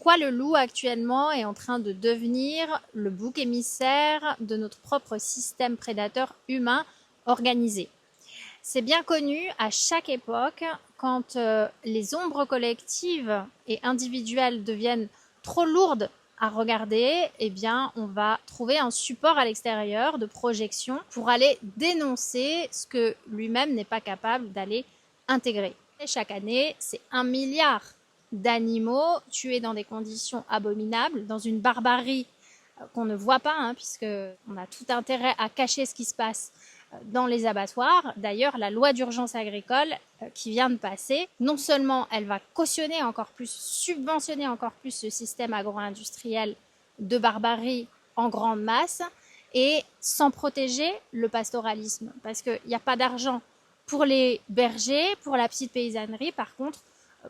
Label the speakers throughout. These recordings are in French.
Speaker 1: pourquoi le loup actuellement est en train de devenir le bouc émissaire de notre propre système prédateur humain organisé. C'est bien connu, à chaque époque, quand les ombres collectives et individuelles deviennent trop lourdes à regarder, eh bien, on va trouver un support à l'extérieur de projection pour aller dénoncer ce que lui-même n'est pas capable d'aller intégrer. Et chaque année, c'est 1 milliard d'animaux tués dans des conditions abominables, dans une barbarie qu'on ne voit pas, puisqu'on a tout intérêt à cacher ce qui se passe dans les abattoirs. D'ailleurs, la loi d'urgence agricole qui vient de passer, non seulement elle va cautionner encore plus, subventionner encore plus ce système agro-industriel de barbarie en grande masse, et sans protéger le pastoralisme, parce qu'il n'y a pas d'argent pour les bergers, pour la petite paysannerie. Par contre,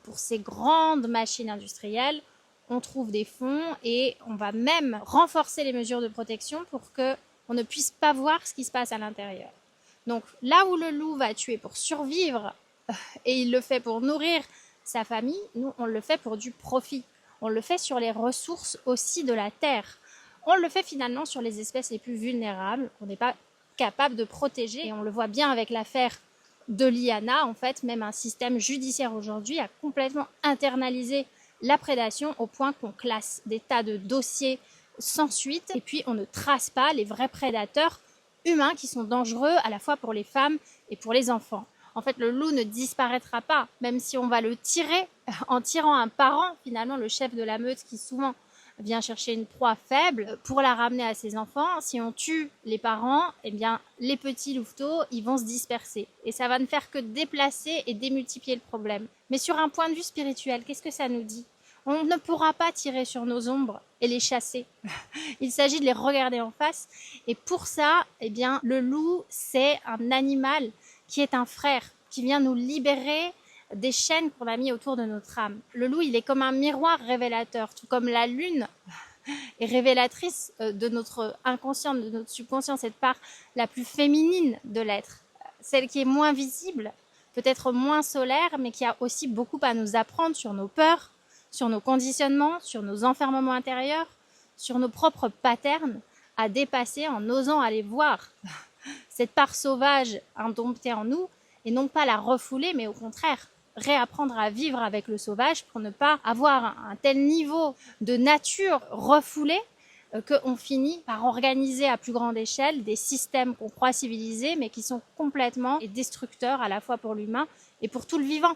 Speaker 1: pour ces grandes machines industrielles, on trouve des fonds et on va même renforcer les mesures de protection pour qu'on ne puisse pas voir ce qui se passe à l'intérieur. Donc là où le loup va tuer pour survivre, et il le fait pour nourrir sa famille, nous on le fait pour du profit. On le fait sur les ressources aussi de la terre. On le fait finalement sur les espèces les plus vulnérables qu'on n'est pas capable de protéger. Et on le voit bien avec l'affaire de Liana. En fait, même un système judiciaire aujourd'hui a complètement internalisé la prédation au point qu'on classe des tas de dossiers sans suite et puis on ne trace pas les vrais prédateurs humains qui sont dangereux à la fois pour les femmes et pour les enfants. En fait, le loup ne disparaîtra pas, même si on va le tirer en tirant un parent, finalement le chef de la meute qui souvent vient chercher une proie faible pour la ramener à ses enfants. Si on tue les parents, eh bien les petits louveteaux, ils vont se disperser et ça va ne faire que déplacer et démultiplier le problème. Mais sur un point de vue spirituel, qu'est-ce que ça nous dit ? On ne pourra pas tirer sur nos ombres et les chasser. Il s'agit de les regarder en face. Et pour ça, eh bien, le loup, c'est un animal qui est un frère, qui vient nous libérer des chaînes qu'on a mis autour de notre âme. Le loup, il est comme un miroir révélateur, tout comme la lune est révélatrice de notre inconscient, de notre subconscient, cette part la plus féminine de l'être, celle qui est moins visible, peut-être moins solaire, mais qui a aussi beaucoup à nous apprendre sur nos peurs, sur nos conditionnements, sur nos enfermements intérieurs, sur nos propres patterns à dépasser en osant aller voir cette part sauvage indomptée en nous et non pas la refouler, mais au contraire réapprendre à vivre avec le sauvage pour ne pas avoir un tel niveau de nature refoulée qu'on finit par organiser à plus grande échelle des systèmes qu'on croit civilisés mais qui sont complètement destructeurs à la fois pour l'humain et pour tout le vivant.